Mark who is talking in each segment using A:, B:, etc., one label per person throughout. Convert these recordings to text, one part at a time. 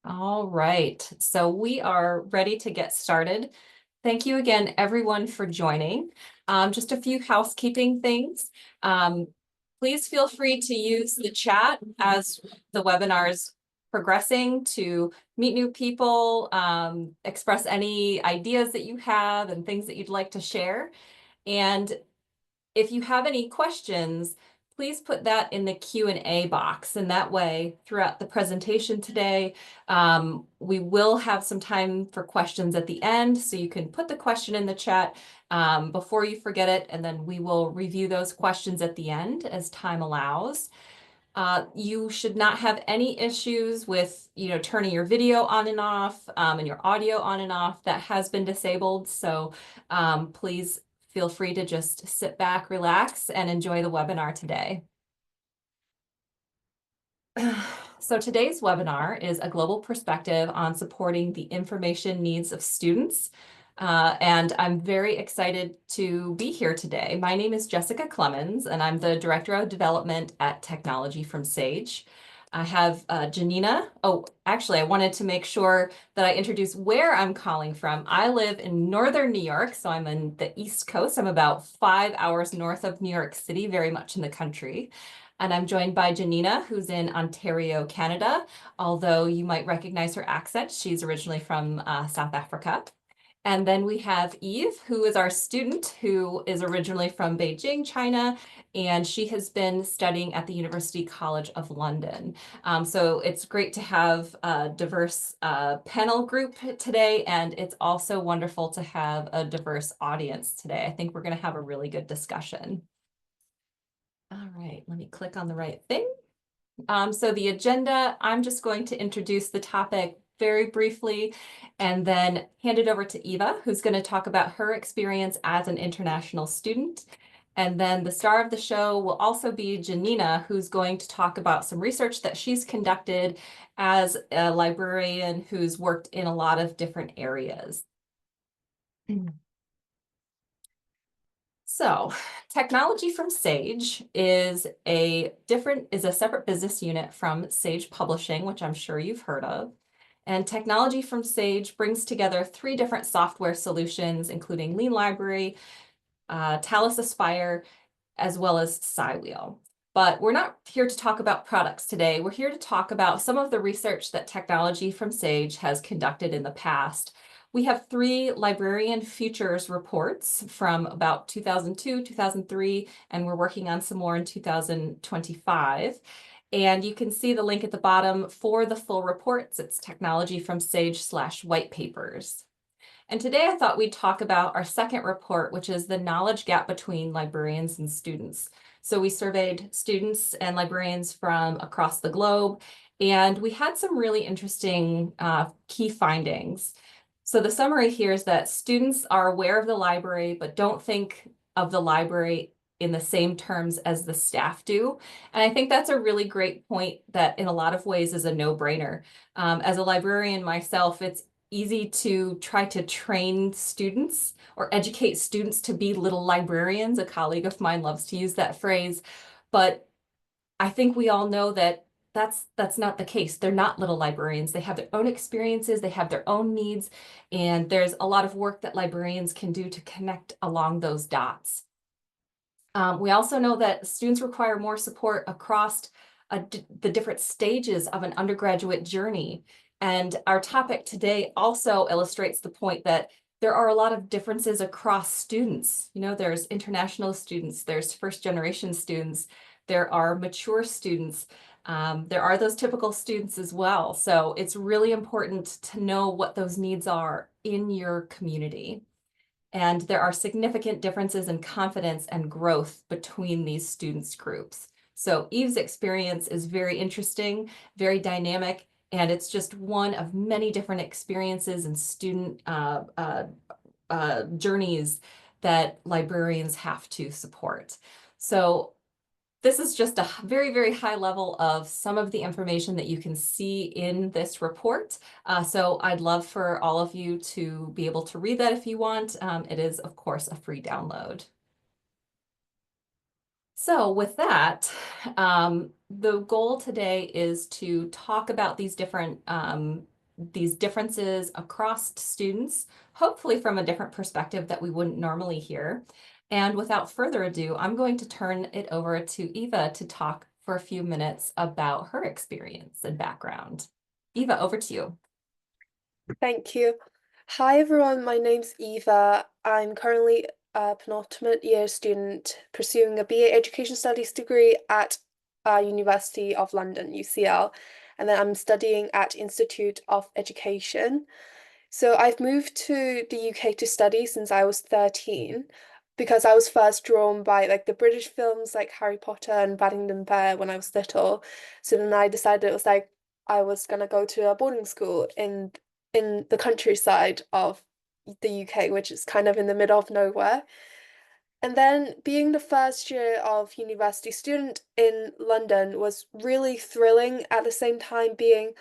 A: All right, so we are ready to get started. Thank you again, everyone, for joining. Just a few housekeeping things. Um, Please feel free to use the chat as the webinar is progressing to meet new people, express any ideas that you have and things that you'd like to share. And if you have any questions, please put that in the Q&A box. And that way, throughout the presentation today, we will have some time for questions at the end. So you can put the question in the chat before you forget it. And then we will review those questions at the end as time allows. You should not have any issues with, turning your video on and off and your audio on and off. That has been disabled. So please feel free to just sit back, relax, and enjoy the webinar today. So today's webinar is a global perspective on supporting the information needs of students. And I'm very excited to be here today. My name is Jessica Clemens, and I'm the Director of Development at Technology from Sage. I have Janina. Oh, actually, I wanted to make sure that I introduce where I'm calling from. I live in Northern New York, so I'm in the East Coast. I'm about 5 hours north of New York City, very much in the country. And I'm joined by Janina, who's in Ontario, Canada. Although you might recognize her accent, she's originally from South Africa. And then we have Eve, who is our student, who is originally from Beijing, China, and she has been studying at the University College of London. So it's great to have a diverse panel group today, and it's also wonderful to have a diverse audience today. I think we're going to have a really good discussion. All right, let me click on the right thing. So the agenda, I'm just going to introduce the topic very briefly and then hand it over to Eva, who's going to talk about her experience as an international student. And then the star of the show will also be Janina, who's going to talk about some research that she's conducted as a librarian who's worked in a lot of different areas. So, Technology from Sage is a separate business unit from Sage Publishing, which I'm sure you've heard of. And Technology from Sage brings together 3 different software solutions, including Lean Library, Talus Aspire, as well as SciWheel. But we're not here to talk about products today. We're here to talk about some of the research that Technology from Sage has conducted in the past. We have 3 librarian futures reports from about 2002, 2003, and we're working on some more in 2025. And you can see the link at the bottom for the full reports. It's Technology from Sage/white papers. And today I thought we'd talk about our second report, which is the knowledge gap between librarians and students. So we surveyed students and librarians from across the globe, and we had some really interesting key findings. So the summary here is that students are aware of the library, but don't think of the library in the same terms as the staff do. And I think that's a really great point that in a lot of ways is a no-brainer. As a librarian myself, it's easy to try to train students or educate students to be little librarians. A colleague of mine loves to use that phrase, but I think we all know that that's not the case. They're not little librarians. They have their own experiences, they have their own needs, and there's a lot of work that librarians can do to connect along those dots. We also know that students require more support across the different stages of an undergraduate journey. And our topic today also illustrates the point that there are a lot of differences across students. There's international students, there's first generation students, there are mature students, there are those typical students as well. So it's really important to know what those needs are in your community. And there are significant differences in confidence and growth between these students groups. So Eve's experience is very interesting, very dynamic, and it's just one of many different experiences and student journeys that librarians have to support. So this is just a very, very high level of some of the information that you can see in this report. So I'd love for all of you to be able to read that if you want. It is, of course, a free download. So with that, the goal today is to talk about these differences across students, hopefully from a different perspective that we wouldn't normally hear. And without further ado, I'm going to turn it over to Eva to talk for a few minutes about her experience and background. Eva, over to you.
B: Thank you. Hi everyone, my name's Eva. I'm currently a penultimate year student pursuing a BA Education Studies degree at University of London, UCL, and then I'm studying at Institute of Education. So I've moved to the UK to study since I was 13 because I was first drawn by like the British films like Harry Potter and Paddington Bear when I was little. So then I decided it was like I was gonna go to a boarding school in the countryside of the UK, which is kind of in the middle of nowhere. And then being the first year of university student in London was really thrilling at the same time being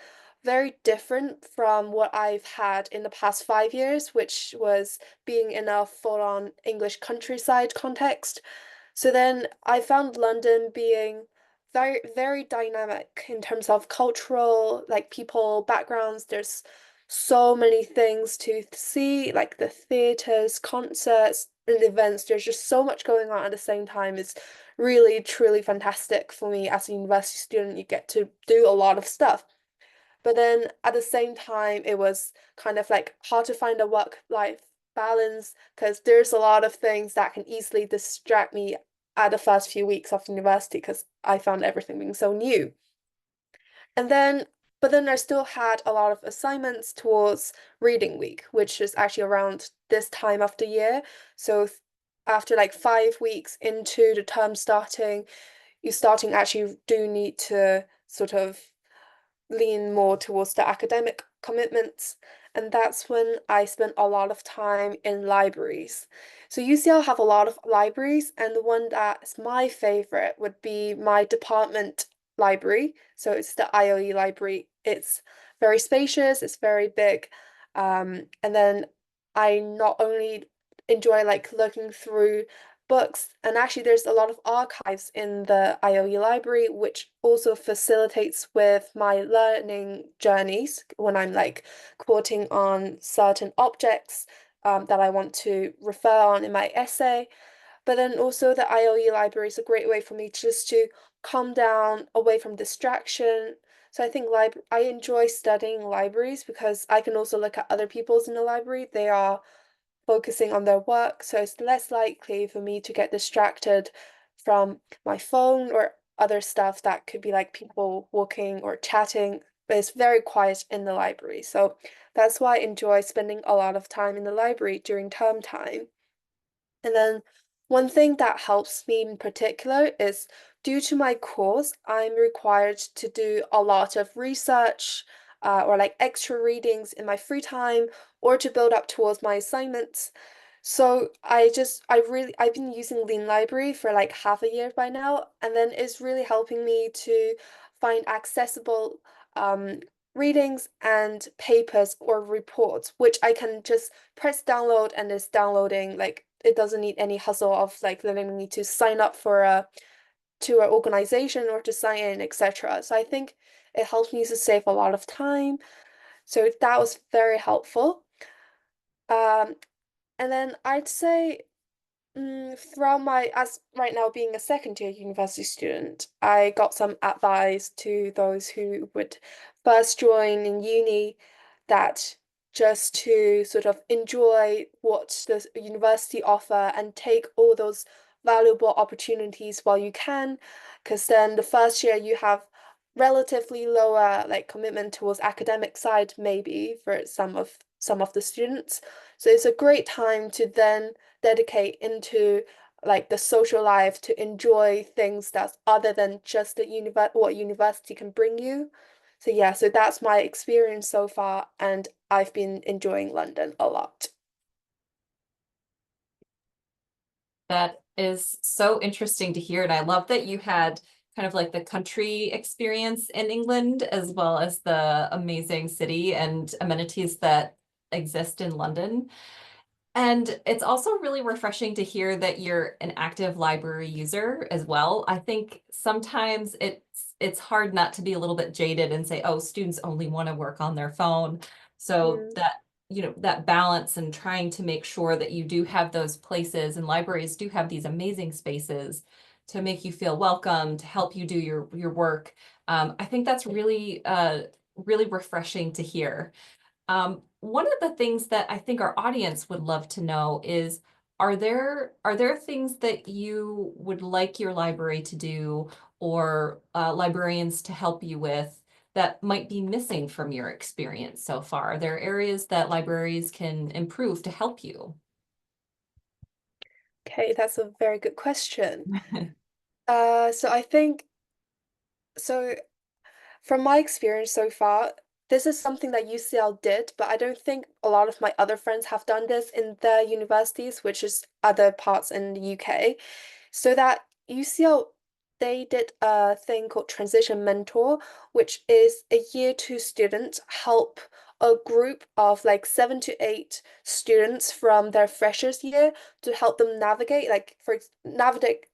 B: very different from what I've had in the past 5 years, which was being in a full-on English countryside context. So then I found London being very, very dynamic in terms of cultural, like people, backgrounds. There's so many things to see, like the theaters, concerts, and events. There's just so much going on at the same time. It's really, truly fantastic for me as a university student. You get to do a lot of stuff. But then at the same time, it was kind of like hard to find a work-life balance because there's a lot of things that can easily distract me at the first few weeks of university because I found everything being so new. And then, but then I still had a lot of assignments towards reading week, which is actually around this time of the year. So after like 5 weeks into the term starting, you starting actually do need to sort of lean more towards the academic commitments. And that's when I spent a lot of time in libraries. So UCL have a lot of libraries, and the one that's my favorite would be my department library. So it's the IOE library. It's very spacious, it's very big. And then I not only enjoy like looking through books, and actually there's a lot of archives in the IOE library, which also facilitates with my learning journeys when I'm like quoting on certain objects that I want to refer on in my essay. But then also the IOE library is a great way for me just to calm down away from distraction. So I think I enjoy studying libraries because I can also look at other people's in the library. They are focusing on their work, so it's less likely for me to get distracted from my phone or other stuff that could be like people walking or chatting, but it's very quiet in the library. So that's why I enjoy spending a lot of time in the library during term time. And then one thing that helps me in particular is due to my course, I'm required to do a lot of research or like extra readings in my free time or to build up towards my assignments. So I've been using Lean Library for like half a year by now, and then it's really helping me to find accessible um, readings and papers or reports, which I can just press download and it's downloading. Like it doesn't need any hustle of like letting me to sign up for a to an organization or to sign in, etc. So I think it helps me to save a lot of time. So that was very helpful. Um, and then I'd say throughout my, as right now being a second year university student, I got some advice to those who would first join in uni that just to sort of enjoy what the university offer and take all those valuable opportunities while you can, because then the first year you have relatively lower like commitment towards academic side maybe for some of the students. So it's a great time to then dedicate into like the social life to enjoy things that's other than just what university can bring you. So yeah, so that's my experience so far, and I've been enjoying London a lot.
A: That is so interesting to hear. And I love that you had kind of like the country experience in England, as well as the amazing city and amenities that exist in London. And it's also really refreshing to hear that you're an active library user as well. I think sometimes it's it's hard not to be a little bit jaded and say, oh, students only want to work on their phone. So
B: Mm.
A: that, that balance and trying to make sure that you do have those places, and libraries do have these amazing spaces to make you feel welcome, to help you do your work. I think that's really, really refreshing to hear. One of the things that I think our audience would love to know is, are there things that you would like your library to do, or librarians to help you with, that might be missing from your experience so far? Are there areas that libraries can improve to help you?
B: Okay, that's a very good question. So I think so. From my experience so far, this is something that UCL did, but I don't think a lot of my other friends have done this in their universities, which is other parts in the UK. So that UCL, they did a thing called Transition Mentor, which is a year two student help a group of like 7 to 8 students from their freshers year to help them navigate, like navigate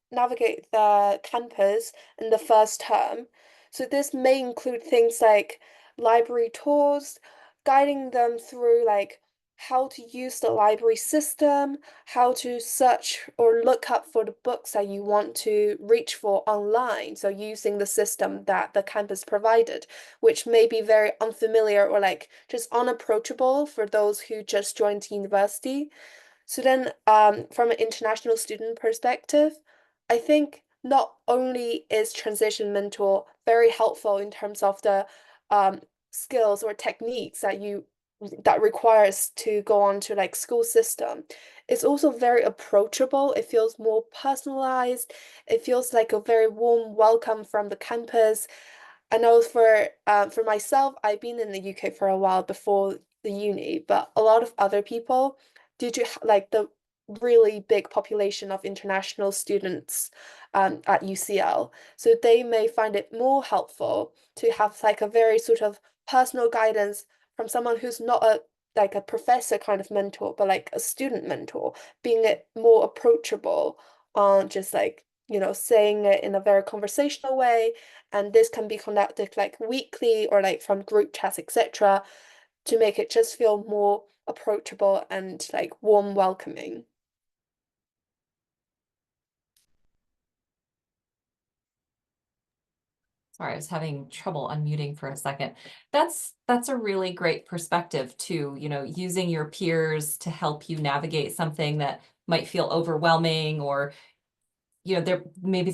B: the campus in the first term. So this may include things like library tours, guiding them through like how to use the library system, how to search or look up for the books that you want to reach for online. So using the system that the campus provided, which may be very unfamiliar or like just unapproachable for those who just joined university. So then, from an international student perspective, I think not only is Transition Mentor very helpful in terms of the um, skills or techniques that requires to go on to like school system, it's also very approachable. It feels more personalized. It feels like a very warm welcome from the campus. I know for myself, I've been in the UK for a while before the uni, but a lot of other people, due to like the really big population of international students at UCL, so they may find it more helpful to have like a very sort of personal guidance from someone who's not a like a professor kind of mentor, but like a student mentor, being it more approachable on just like, saying it in a very conversational way, and this can be conducted like weekly or like from group chats, etc., to make it just feel more approachable and like warm welcoming.
A: Sorry, I was having trouble unmuting for a second. That's a really great perspective too, using your peers to help you navigate something that might feel overwhelming, or there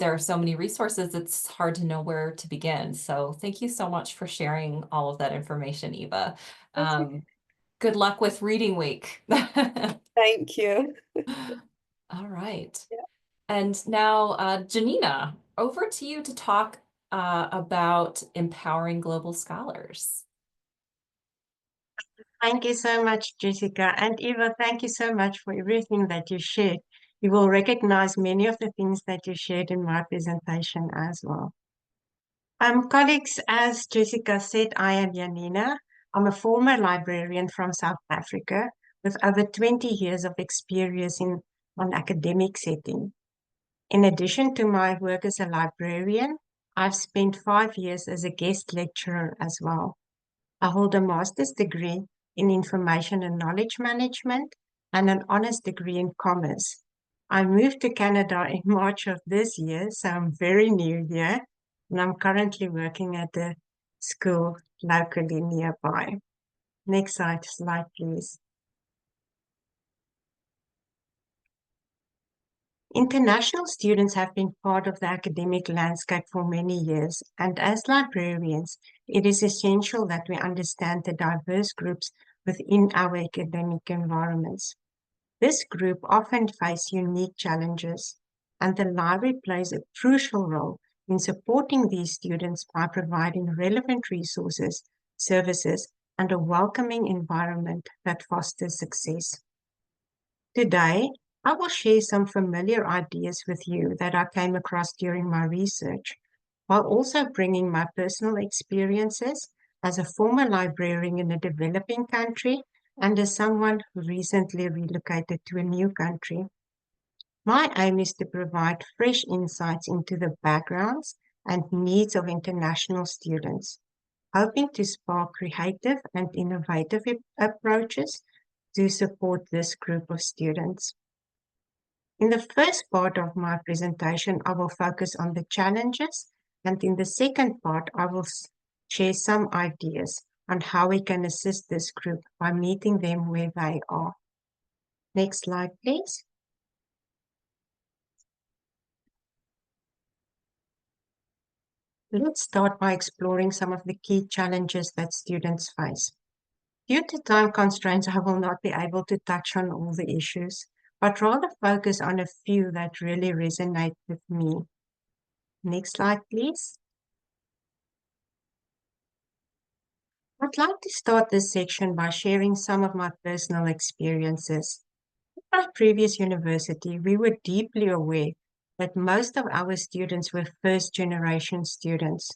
A: are so many resources, it's hard to know where to begin. So thank you so much for sharing all of that information, Eva.
B: That's
A: Um, Good luck with reading week.
B: Thank you.
A: All right.
B: Yeah.
A: And now, Janina, over to you to talk about empowering global scholars.
C: Thank you so much, Jessica. And Eva, thank you so much for everything that you shared. You will recognize many of the things that you shared in my presentation as well. Colleagues, as Jessica said, I am Janina. I'm a former librarian from South Africa with over 20 years of experience in an academic setting. In addition to my work as a librarian, I've spent 5 years as a guest lecturer as well. I hold a master's degree in information and knowledge management and an honors degree in commerce. I moved to Canada in March of this year, so I'm very new here, and I'm currently working at a school locally nearby. Next slide, please. International students have been part of the academic landscape for many years, and as librarians, it is essential that we understand the diverse groups within our academic environments. This group often face unique challenges, and the library plays a crucial role in supporting these students by providing relevant resources, services, and a welcoming environment that fosters success. Today, I will share some familiar ideas with you that I came across during my research, while also bringing my personal experiences as a former librarian in a developing country and as someone who recently relocated to a new country. My aim is to provide fresh insights into the backgrounds and needs of international students, hoping to spark creative and innovative approaches to support this group of students. In the first part of my presentation, I will focus on the challenges, and in the second part, I will share some ideas on how we can assist this group by meeting them where they are. Next slide, please. Let's start by exploring some of the key challenges that students face. Due to time constraints, I will not be able to touch on all the issues, but rather focus on a few that really resonate with me. Next slide, please. I'd like to start this section by sharing some of my personal experiences. At my previous university, we were deeply aware that most of our students were first-generation students.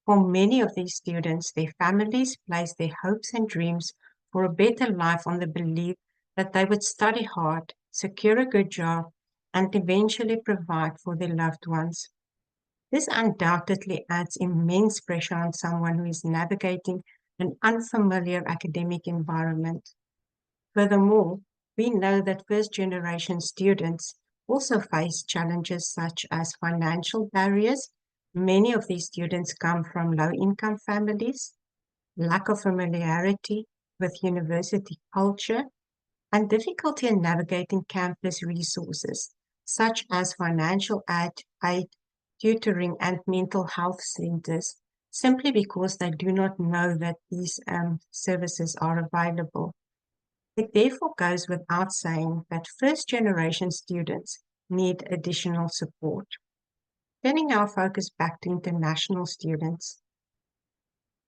C: For many of these students, their families placed their hopes and dreams for a better life on the belief that they would study hard, secure a good job, and eventually provide for their loved ones. This undoubtedly adds immense pressure on someone who is navigating an unfamiliar academic environment. Furthermore, we know that first-generation students also face challenges such as financial barriers. Many of these students come from low-income families, lack of familiarity with university culture, and difficulty in navigating campus resources, such as financial aid, tutoring, and mental health centers, simply because they do not know that these services are available. It therefore goes without saying that first-generation students need additional support. Turning our focus back to international students.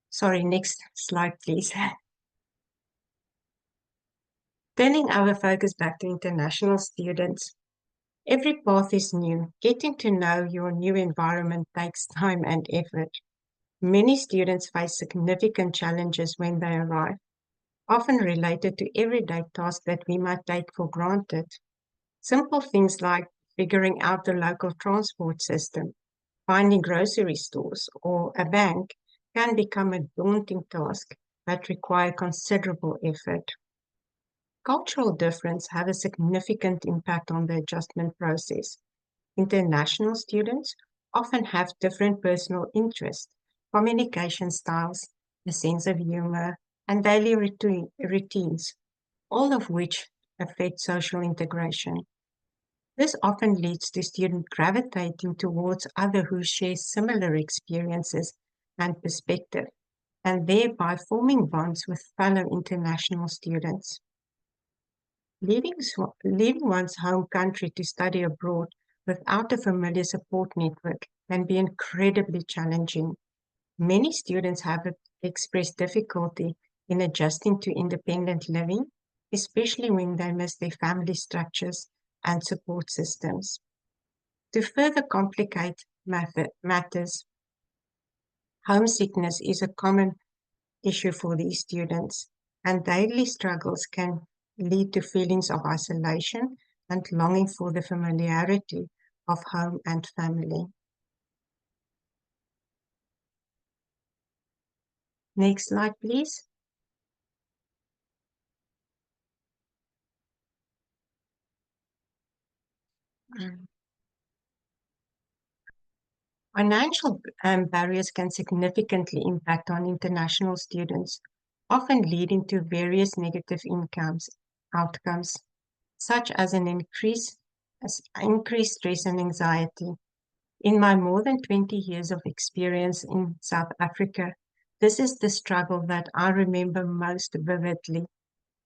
C: Sorry, next slide, please. Turning our focus back to international students. Every path is new. Getting to know your new environment takes time and effort. Many students face significant challenges when they arrive, often related to everyday tasks that we might take for granted. Simple things like figuring out the local transport system, finding grocery stores, or a bank can become a daunting task that require considerable effort. Cultural differences have a significant impact on the adjustment process. International students often have different personal interests, communication styles, a sense of humor, and daily routines, all of which affect social integration. This often leads to students gravitating towards others who share similar experiences and perspective, and thereby forming bonds with fellow international students. Leaving one's home country to study abroad without a familiar support network can be incredibly challenging. Many students have expressed difficulty in adjusting to independent living, especially when they miss their family structures and support systems. To further complicate matters, homesickness is a common issue for these students, and daily struggles can lead to feelings of isolation and longing for the familiarity of home and family. Next slide, please. Financial barriers can significantly impact on international students, often leading to various negative outcomes, such as increased stress and anxiety. In my more than 20 years of experience in South Africa, this is the struggle that I remember most vividly.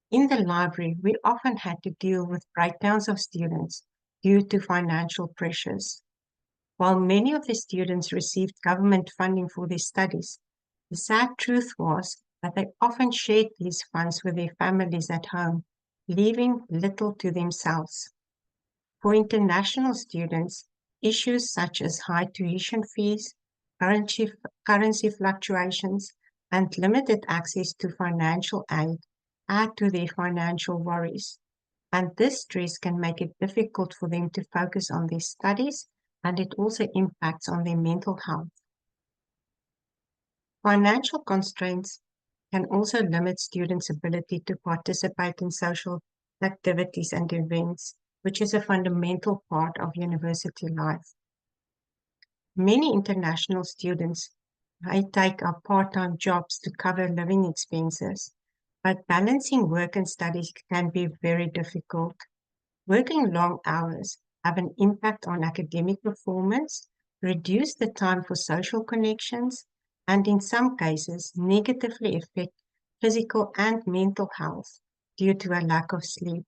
C: In the library, we often had to deal with breakdowns of students due to financial pressures. While many of the students received government funding for their studies, the sad truth was that they often shared these funds with their families at home, leaving little to themselves. For international students, issues such as high tuition fees, currency fluctuations, and limited access to financial aid add to their financial worries. And this stress can make it difficult for them to focus on their studies and it also impacts on their mental health. Financial constraints can also limit students' ability to participate in social activities and events, which is a fundamental part of university life. Many international students may take up part-time jobs to cover living expenses, but balancing work and studies can be very difficult. Working long hours have an impact on academic performance, reduce the time for social connections, and in some cases negatively affect physical and mental health due to a lack of sleep.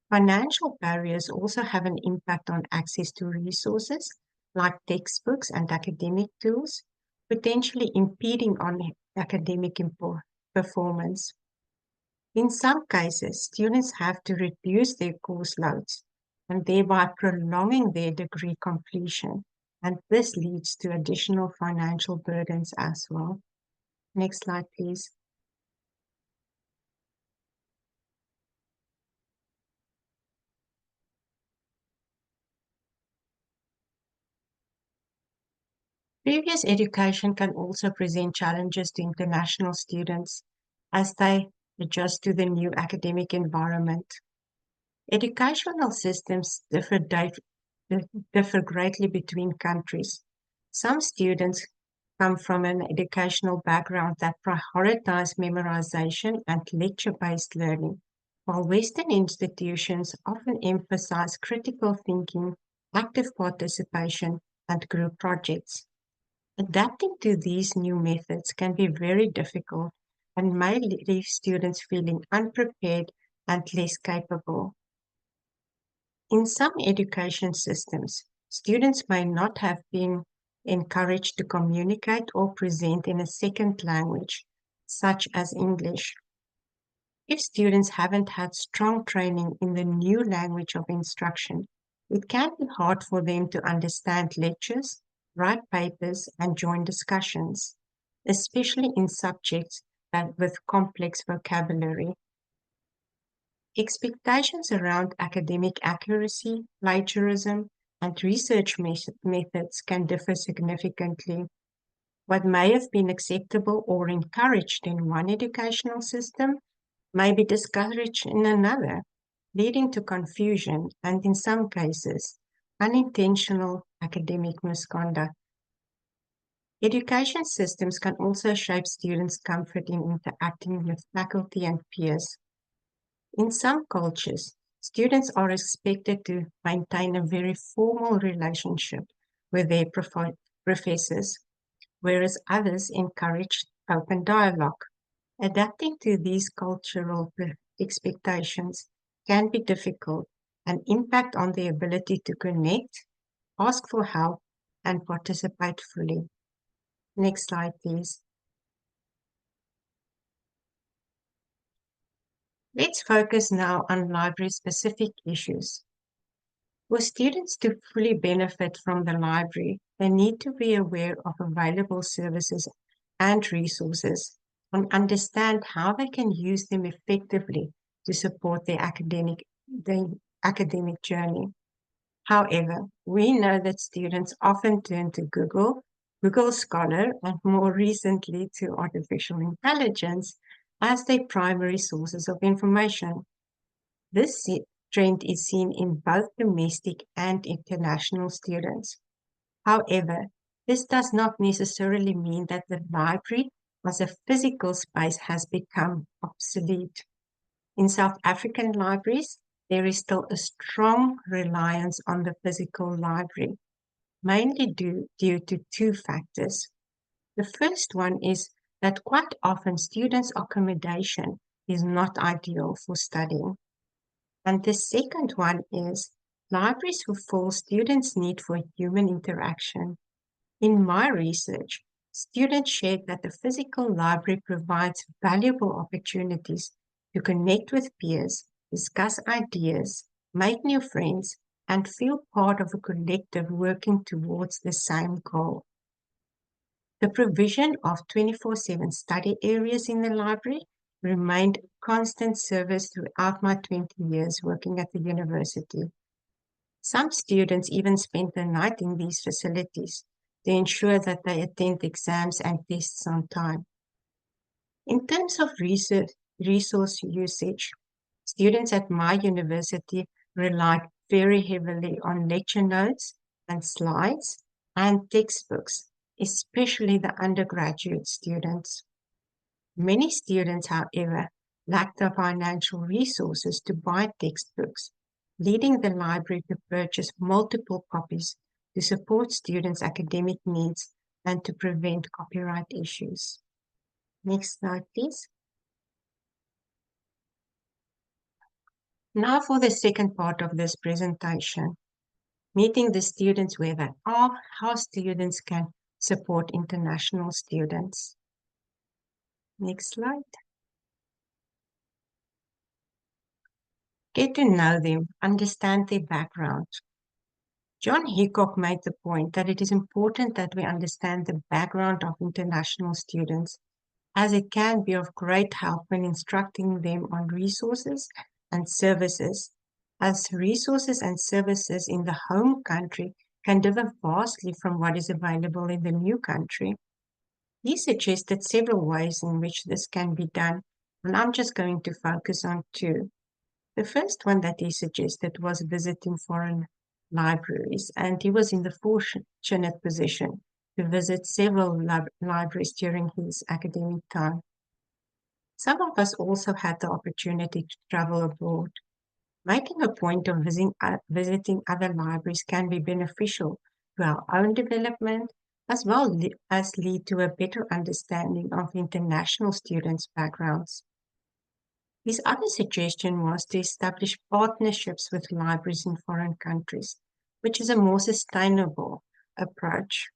C: Financial barriers also have an impact on access to resources like textbooks and academic tools, potentially impeding on academic performance. In some cases, students have to reduce their course loads and thereby prolonging their degree completion, and this leads to additional financial burdens as well. Next slide, please. Previous education can also present challenges to international students as they adjust to the new academic environment. Educational systems differ greatly between countries. Some students come from an educational background that prioritize memorization and lecture-based learning, while Western institutions often emphasize critical thinking, active participation, and group projects. Adapting to these new methods can be very difficult and may leave students feeling unprepared and less capable. In some education systems, students may not have been encouraged to communicate or present in a second language, such as English. If students haven't had strong training in the new language of instruction, it can be hard for them to understand lectures, write papers, and join discussions, especially in subjects with complex vocabulary. Expectations around academic accuracy, plagiarism, and research methods can differ significantly. What may have been acceptable or encouraged in one educational system may be discouraged in another, leading to confusion and, in some cases, unintentional academic misconduct. Education systems can also shape students' comfort in interacting with faculty and peers. In some cultures, students are expected to maintain a very formal relationship with their professors, whereas others encourage open dialogue. Adapting to these cultural expectations can be difficult and impact on the ability to connect, ask for help, and participate fully. Next slide, please. Let's focus now on library-specific issues. For students to fully benefit from the library, they need to be aware of available services and resources and understand how they can use them effectively to support their academic journey. However, we know that students often turn to Google Scholar, and more recently to artificial intelligence as their primary sources of information. This trend is seen in both domestic and international students. However, this does not necessarily mean that the library as a physical space has become obsolete. In South African libraries, there is still a strong reliance on the physical library, mainly due to two factors. The first one is that quite often students' accommodation is not ideal for studying. And the second one is libraries fulfill students' need for human interaction. In my research, students shared that the physical library provides valuable opportunities to connect with peers, discuss ideas, make new friends, and feel part of a collective working towards the same goal. The provision of 24/7 study areas in the library remained constant service throughout my 20 years working at the university. Some students even spend the night in these facilities to ensure that they attend exams and tests on time. In terms of resource usage, students at my university rely very heavily on lecture notes and slides and textbooks, especially the undergraduate students. Many students, however, lack the financial resources to buy textbooks, leading the library to purchase multiple copies to support students' academic needs and to prevent copyright issues. Next slide, please. Now for the second part of this presentation, meeting the students where they are, how students can support international students. Next slide. Get to know them, understand their background. John Hickok made the point that it is important that we understand the background of international students, as it can be of great help when instructing them on resources and services, as resources and services in the home country can differ vastly from what is available in the new country. He suggested several ways in which this can be done, and I'm just going to focus on two. The first one that he suggested was visiting foreign libraries, and he was in the fortunate position to visit several libraries during his academic time. Some of us also had the opportunity to travel abroad. Making a point of visiting other libraries can be beneficial to our own development, as well as lead to a better understanding of international students' backgrounds. His other suggestion was to establish partnerships with libraries in foreign countries, which is a more sustainable approach.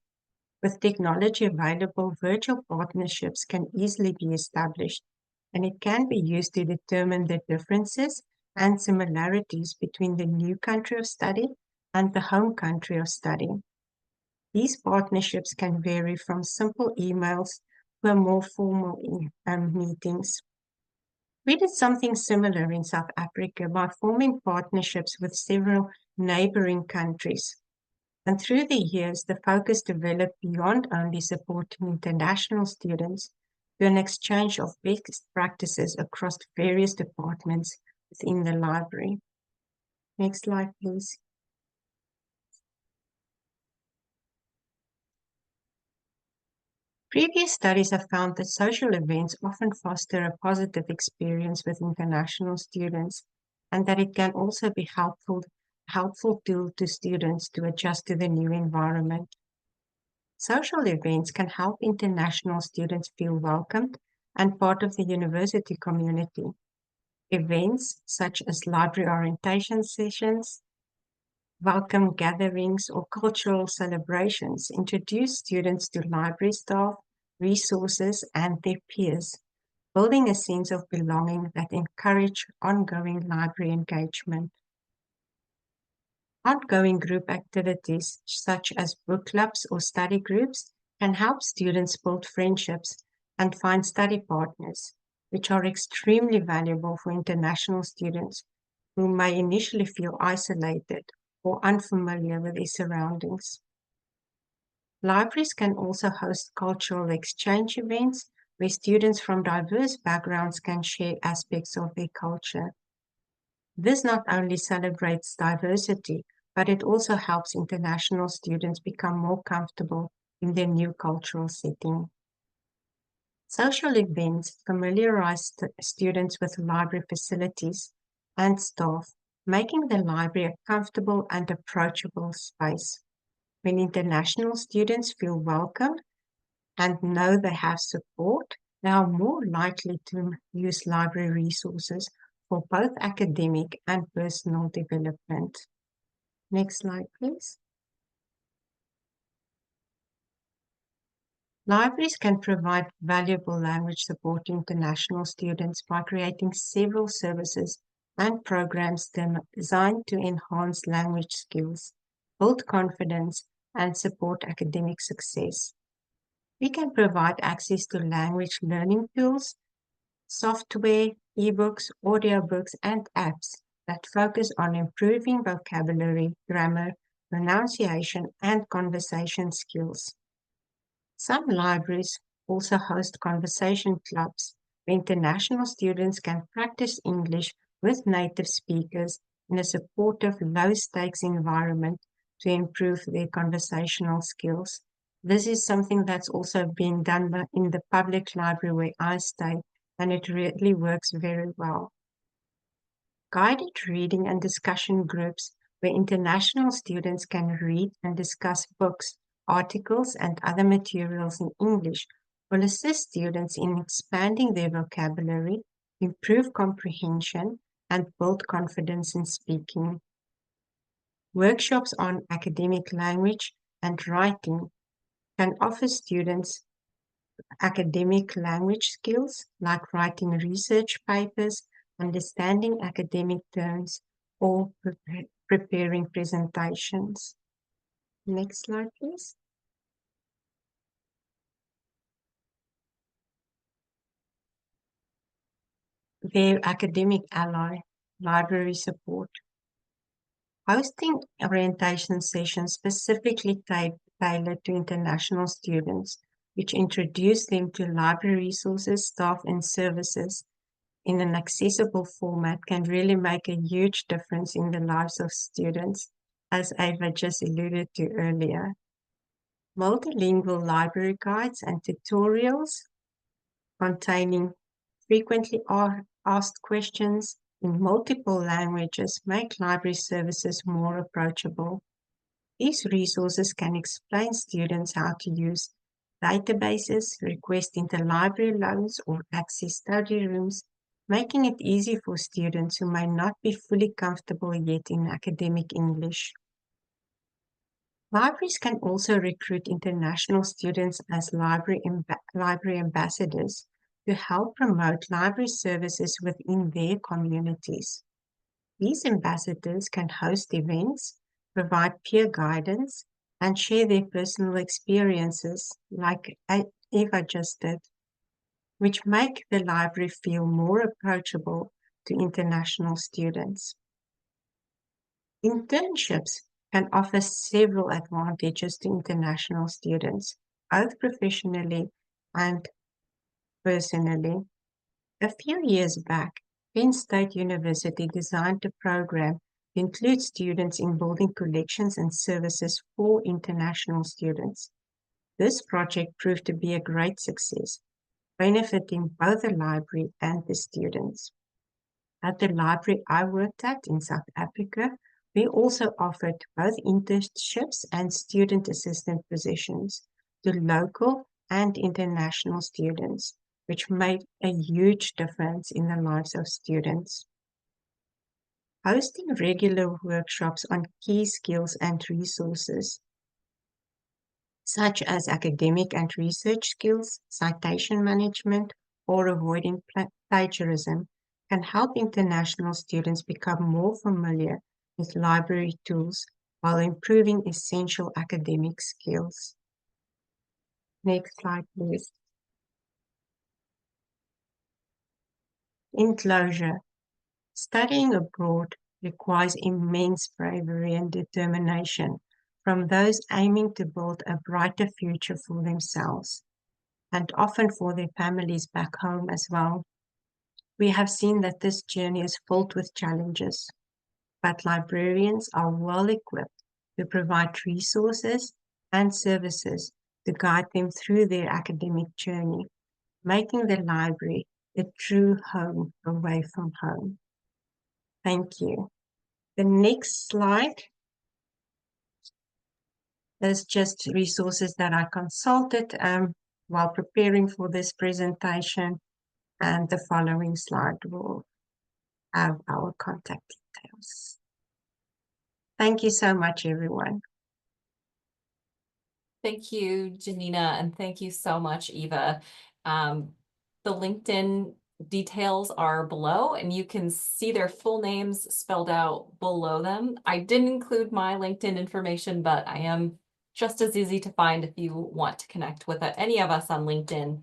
C: With technology available, virtual partnerships can easily be established, and it can be used to determine the differences and similarities between the new country of study and the home country of study. These partnerships can vary from simple emails to more formal meetings. We did something similar in South Africa by forming partnerships with several neighboring countries. And through the years, the focus developed beyond only supporting international students to an exchange of best practices across various departments within the library. Next slide, please. Previous studies have found that social events often foster a positive experience with international students, and that it can also be helpful tool to students to adjust to the new environment. Social events can help international students feel welcomed and part of the university community. Events such as library orientation sessions, welcome gatherings, or cultural celebrations introduce students to library staff, resources, and their peers, building a sense of belonging that encourage ongoing library engagement. Ongoing group activities such as book clubs or study groups can help students build friendships and find study partners, which are extremely valuable for international students who may initially feel isolated or unfamiliar with their surroundings. Libraries can also host cultural exchange events where students from diverse backgrounds can share aspects of their culture. This not only celebrates diversity, but it also helps international students become more comfortable in their new cultural setting. Social events familiarize students with library facilities and staff, making the library a comfortable and approachable space. When international students feel welcome and know they have support, they are more likely to use library resources for both academic and personal development. Next slide, please. Libraries can provide valuable language support to international students by creating several services and programs designed to enhance language skills, build confidence, and support academic success. We can provide access to language learning tools, software, ebooks, audiobooks, and apps that focus on improving vocabulary, grammar, pronunciation, and conversation skills. Some libraries also host conversation clubs where international students can practice English with native speakers in a supportive, low-stakes environment to improve their conversational skills. This is something that's also being done in the public library where I stay, and it really works very well. Guided reading and discussion groups where international students can read and discuss books, articles, and other materials in English will assist students in expanding their vocabulary, improve comprehension, and build confidence in speaking. Workshops on academic language and writing can offer students academic language skills like writing research papers, understanding academic terms, or preparing presentations. Next slide, please. Their academic ally, library support. Hosting orientation sessions specifically tailored to international students, which introduce them to library resources, staff, and services in an accessible format can really make a huge difference in the lives of students, as Ava just alluded to earlier. Multilingual library guides and tutorials containing frequently asked questions in multiple languages make library services more approachable. These resources can explain students how to use databases, request interlibrary loans, or access study rooms, making it easy for students who may not be fully comfortable yet in academic English. Libraries can also recruit international students as library ambassadors to help promote library services within their communities. These ambassadors can host events, provide peer guidance, and share their personal experiences, like Eva just did, which make the library feel more approachable to international students. Internships can offer several advantages to international students, both professionally and personally. A few years back, Penn State University designed a program to include students in building collections and services for international students. This project proved to be a great success, benefiting both the library and the students. At the library I worked at in South Africa, we also offered both internships and student assistant positions to local and international students, which made a huge difference in the lives of students. Hosting regular workshops on key skills and resources, such as academic and research skills, citation management, or avoiding plagiarism, can help international students become more familiar with library tools while improving essential academic skills. Next slide, please. In closure, studying abroad requires immense bravery and determination from those aiming to build a brighter future for themselves and often for their families back home as well. We have seen that this journey is filled with challenges, but librarians are well equipped to provide resources and services to guide them through their academic journey, making the library a true home away from home. Thank you. The next slide is just resources that I consulted while preparing for this presentation, and the following slide will have our contact details. Thank you so much, everyone.
A: Thank you, Janina, and thank you so much, Eva. The LinkedIn details are below, and you can see their full names spelled out below them. I didn't include my LinkedIn information, but I am just as easy to find if you want to connect with any of us on LinkedIn.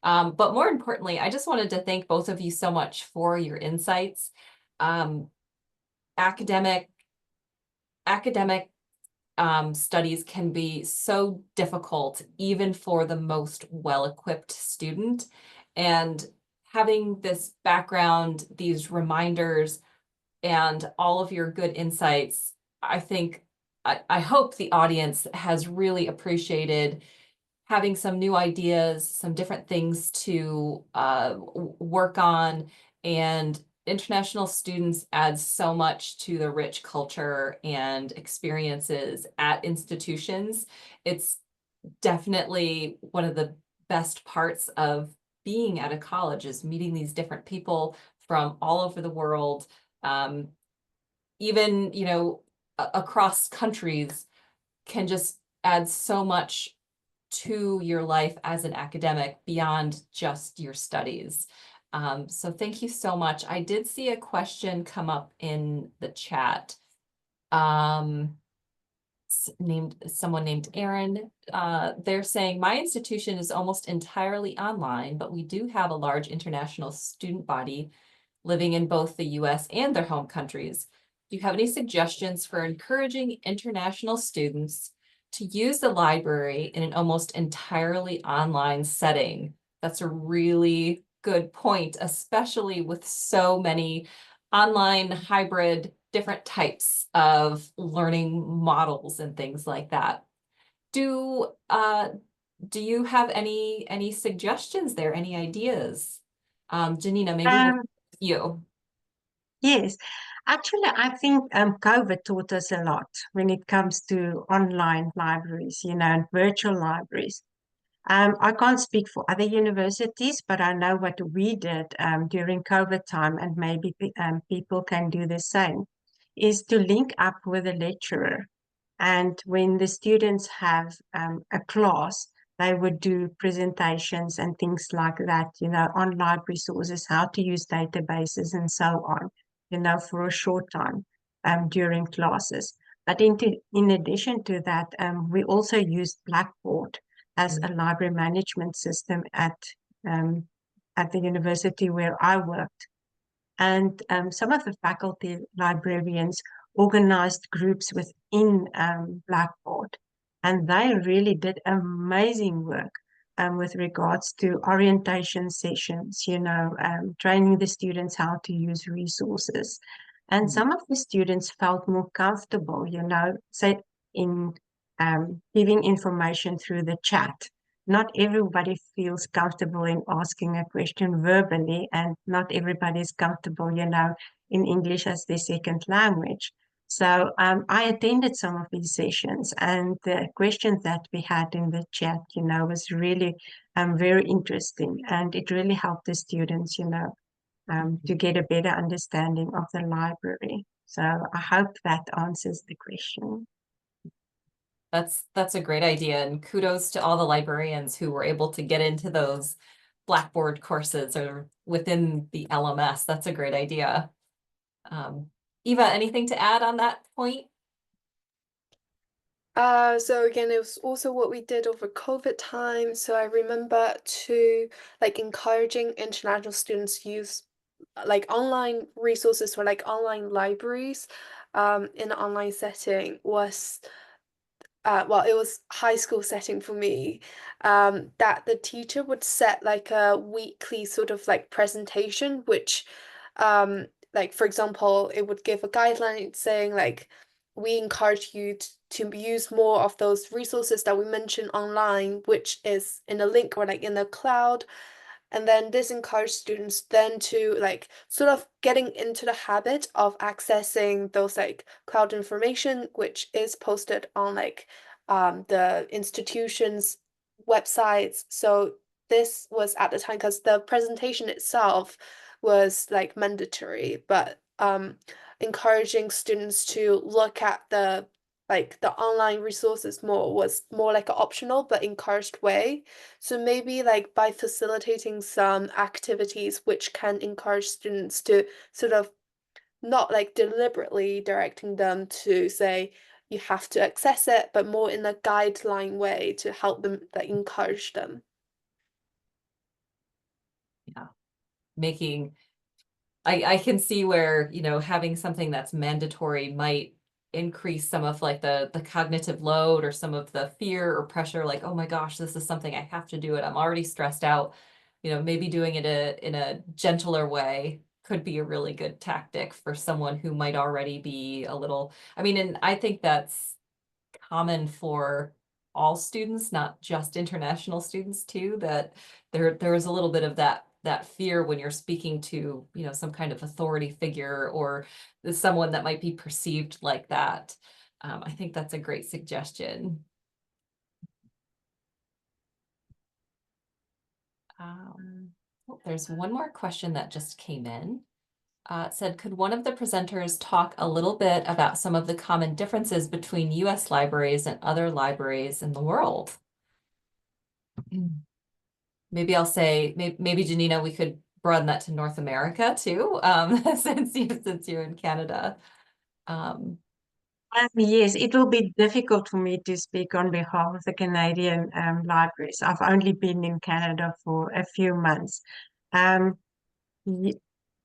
A: But more importantly, I just wanted to thank both of you so much for your insights. academic studies can be so difficult, even for the most well-equipped student. And having this background, these reminders, and all of your good insights, I hope the audience has really appreciated having some new ideas, some different things to work on, and international students add so much to the rich culture and experiences at institutions. It's definitely one of the best parts of being at a college is meeting these different people from all over the world, even, across countries can just add so much to your life as an academic beyond just your studies. So thank you so much. I did see a question come up in the chat. Someone named Aaron. They're saying, my institution is almost entirely online, but we do have a large international student body living in both the US and their home countries. Do you have any suggestions for encouraging international students to use the library in an almost entirely online setting? That's a really good point, especially with so many online hybrid different types of learning models and things like that. Do you have any suggestions there, any ideas? Janina, maybe we'll you.
C: Yes, actually, I think COVID taught us a lot when it comes to online libraries, and virtual libraries. I can't speak for other universities, but I know what we did during COVID time, and maybe people can do the same, is to link up with a lecturer. And when the students have a class, they would do presentations and things like that, online resources, how to use databases and so on, for a short time during classes. But in addition to that, we also used Blackboard as a library management system um, at the university where I worked. And some of the faculty librarians organized groups within Blackboard, and they really did amazing work with regards to orientation sessions, training the students how to use resources. And some of the students felt more comfortable, say in giving information through the chat. Not everybody feels comfortable in asking a question verbally, and not everybody is comfortable, in English as their second language. So I attended some of these sessions, and the questions that we had in the chat, was really very interesting, and it really helped the students, to get a better understanding of the library. So I hope that answers the question.
A: That's a great idea, and kudos to all the librarians who were able to get into those Blackboard courses or within the LMS. That's a great idea. Eva, anything to add on that point?
B: So again, it was also what we did over COVID time. So I remember to encouraging international students use online resources for online libraries in an online setting was well, it was high school setting for me, that the teacher would set a weekly sort of presentation, which, for example, it would give a guideline saying we encourage you to use more of those resources that we mentioned online, which is in a link or in the cloud. And then this encouraged students then to sort of getting into the habit of accessing those cloud information, which is posted on the institution's websites. So this was at the time because the presentation itself was mandatory, but encouraging students to look at the online resources more was more like an optional but encouraged way. So maybe by facilitating some activities which can encourage students to sort of not deliberately directing them to say you have to access it, but more in a guideline way to help them, encourage them.
A: Yeah, making I can see where, having something that's mandatory might increase some of like the cognitive load or some of the fear or pressure, like, oh my gosh, this is something I have to do it. I'm already stressed out. Maybe doing it in a gentler way could be a really good tactic for someone who might already be a little, and I think that's common for all students, not just international students too, that there is a little bit of that fear when you're speaking to, some kind of authority figure or someone that might be perceived like that. I think that's a great suggestion. There's one more question that just came in. It said, could one of the presenters talk a little bit about some of the common differences between US libraries and other libraries in the world? Maybe I'll say, maybe Janina, we could broaden that to North America too, since you're in Canada.
C: Yes, it will be difficult for me to speak on behalf of the Canadian libraries. I've only been in Canada for a few months. Um, y-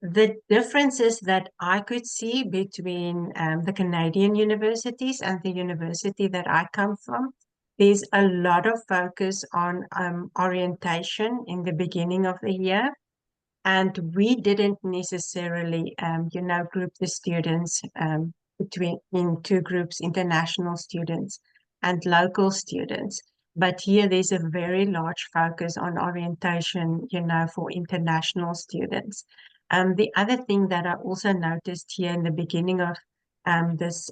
C: the differences that I could see between the Canadian universities and the university that I come from, there's a lot of focus on orientation in the beginning of the year. And we didn't necessarily, group the students between in two groups, international students and local students. But here there's a very large focus on orientation, for international students. The other thing that I also noticed here in the beginning of this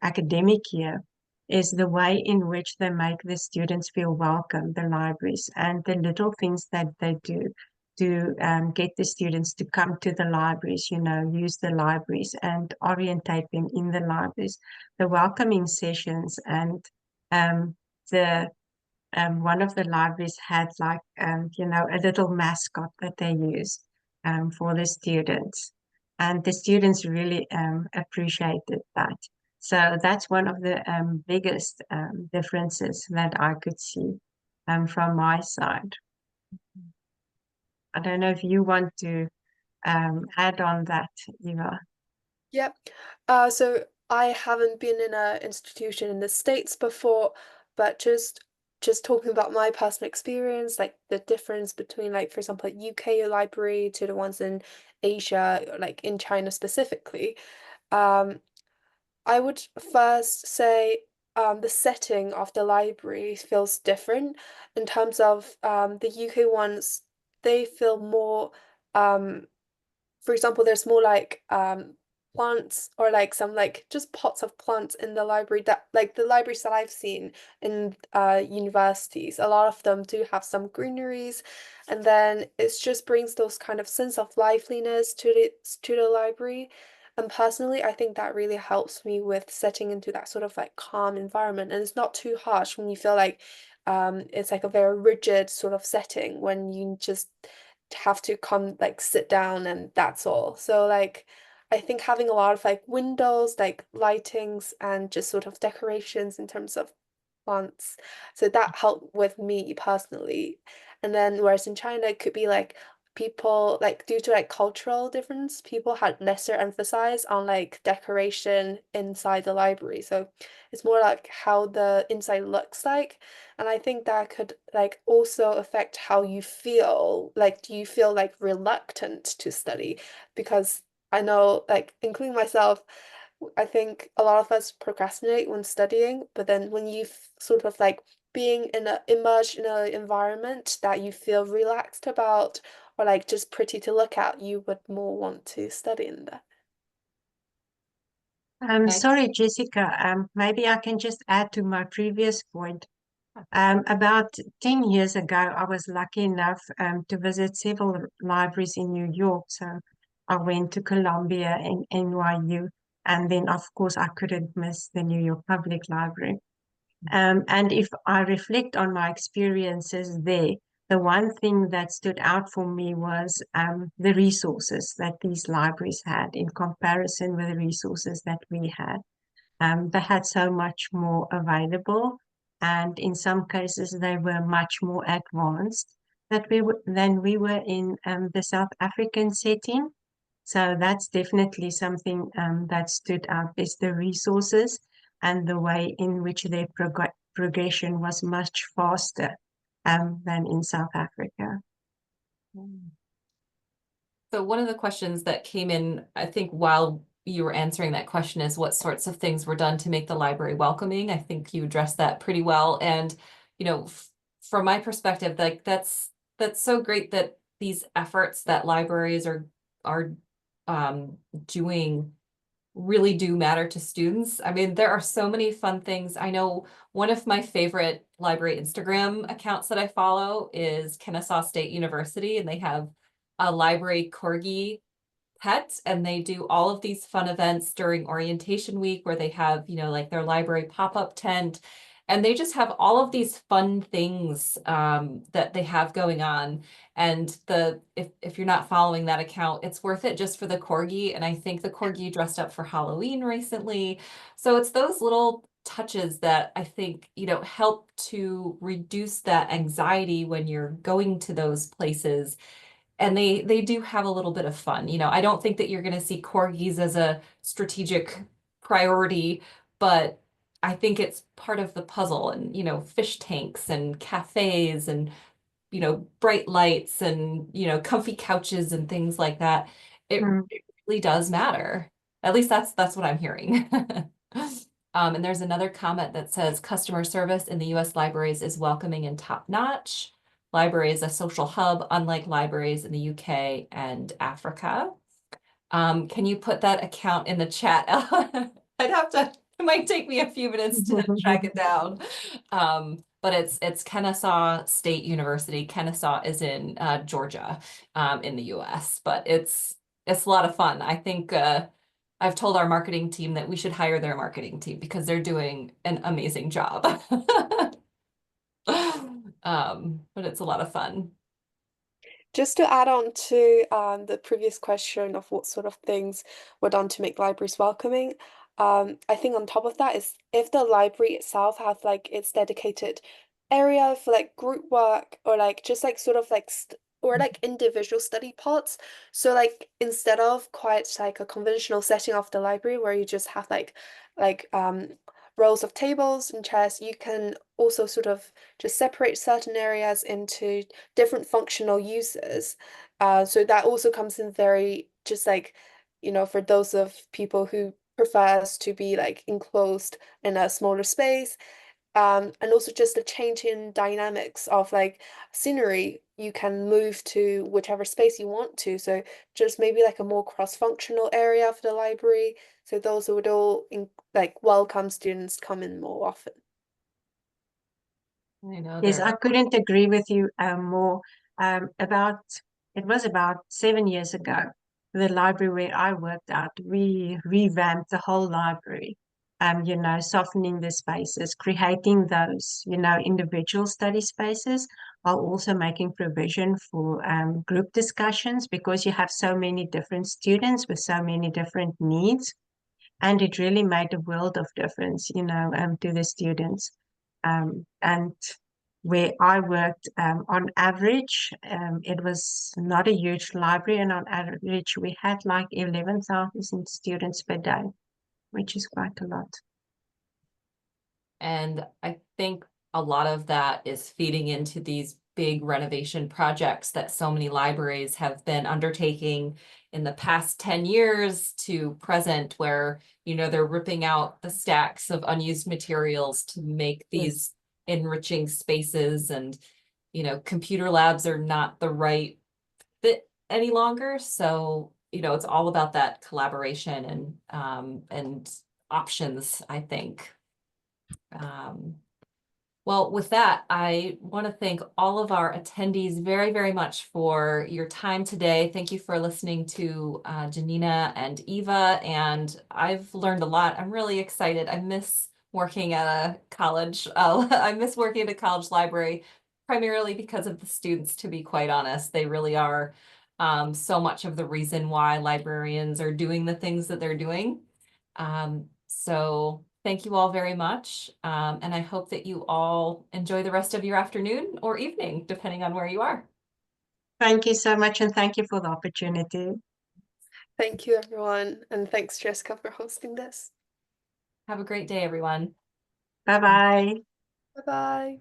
C: academic year is the way in which they make the students feel welcome, the libraries, and the little things that they do to get the students to come to the libraries, use the libraries and orientate them in the libraries, the welcoming sessions. And the one of the libraries had like, a little mascot that they use for the students. And the students really appreciated that. So that's one of the biggest differences that I could see from my side. I don't know if you want to add on that, Eva.
B: Yep. So I haven't been in an institution in the States before, but just talking about my personal experience, like the difference between, like, for example, like UK library to the ones in Asia, like in China specifically. Um, I would first say the setting of the library feels different in terms of the UK ones, they feel more um for example, there's more like plants or like some like just pots of plants in the library that like the libraries that I've seen in universities, a lot of them do have some greeneries, and then it just brings those kind of sense of liveliness to the library. And personally, I think that really helps me with setting into that sort of like calm environment. And it's not too harsh when you feel like it's like a very rigid sort of setting when you just have to come like sit down and that's all. So like I think having a lot of like windows, like lightings and just sort of decorations in terms of plants. So that helped with me personally. And then whereas in China it could be like people like due to like cultural difference, people had lesser emphasis on like decoration inside the library. So it's more like how the inside looks like. And I think that could like also affect how you feel. Like, do you feel like reluctant to study? Because I know, like, including myself, I think a lot of us procrastinate when studying, but then when you sort of like being in a immersed in an environment that you feel relaxed about or like just pretty to look at, you would more want to study in that.
A: Nice.
C: Sorry, Jessica. Maybe I can just add to my previous point. About 10 years ago, I was lucky enough to visit several libraries in New York. So I went to Columbia and NYU, and then, of course, I couldn't miss the New York Public Library. And if I reflect on my experiences there, the one thing that stood out for me was the resources that these libraries had in comparison with the resources that we had. They had so much more available, and in some cases, they were much more advanced than we were in the South African setting. So that's definitely something that stood out, is the resources and the way in which their progression was much faster than in South Africa.
A: So one of the questions that came in, I think, while you were answering that question is what sorts of things were done to make the library welcoming. I think you addressed that pretty well. And, you know, from my perspective, like that's so great that these efforts that libraries are doing really do matter to students. I mean, there are so many fun things. I know one of my favorite library Instagram accounts that I follow is Kennesaw State University, and they have a library corgi pet, and they do all of these fun events during orientation week where they have, you know, like their library pop-up tent, and they just have all of these fun things that they have going on. And if you're not following that account, it's worth it just for the corgi. And I think the corgi dressed up for Halloween recently. So it's those little touches that I think, you know, help to reduce that anxiety when you're going to those places. And they do have a little bit of fun. You know, I don't think that you're going to see corgis as a strategic priority, but I think it's part of the puzzle. And, you know, fish tanks and cafes and, you know, bright lights and, you know, comfy couches and things like that. It really does matter. At least that's what I'm hearing. And there's another comment that says customer service in the US libraries is welcoming and top-notch. Library is a social hub, unlike libraries in the UK and Africa. Can you put that account in the chat? I'd have to, it might take me a few minutes to track it down. But it's Kennesaw State University. Kennesaw is in Georgia, in the US, but it's a lot of fun. I think I've told our marketing team that we should hire their marketing team because they're doing an amazing job. But it's a lot of fun.
B: Just to add on to the previous question of what sort of things were done to make libraries welcoming, I think on top of that is if the library itself has like its dedicated area for like group work or like just like sort of like or like individual study pods. So like instead of quite like a conventional setting of the library where you just have like rows of tables and chairs, you can also sort of just separate certain areas into different functional uses. So that also comes in very just like, you know, for those of people who prefers to be like enclosed in a smaller space. And also just a change in dynamics of like scenery, you can move to whichever space you want to. So just maybe like a more cross-functional area for the library. So those would all like welcome students come in more often.
A: I know
C: Yes, I couldn't agree with you more. It was about 7 years ago, the library where I worked at, we revamped the whole library, you know, softening the spaces, creating those, you know, individual study spaces, while also making provision for group discussions because you have so many different students with so many different needs. And it really made a world of difference, you know, to the students. And where I worked, on average, it was not a huge library, and on average, we had like 11,000 students per day, which is quite a lot.
A: And I think a lot of that is feeding into these big renovation projects that so many libraries have been undertaking in the past 10 years to present, where, you know, they're ripping out the stacks of unused materials to make these enriching spaces. And, you know, computer labs are not the right fit any longer. So, you know, it's all about that collaboration and options, I think. Well, with that, I want to thank all of our attendees very, very much for your time today. Thank you for listening to Janina and Eva, and I've learned a lot. I'm really excited. I miss working at a college. I miss working at a college library, primarily because of the students, to be quite honest. They really are so much of the reason why librarians are doing the things that they're doing. So thank you all very much. And I hope that you all enjoy the rest of your afternoon or evening, depending on where you are.
C: Thank you so much, and thank you for the opportunity.
B: Thank you, everyone. And thanks, Jessica, for hosting this.
A: Have a great day, everyone.
C: Bye-bye.
B: Bye-bye.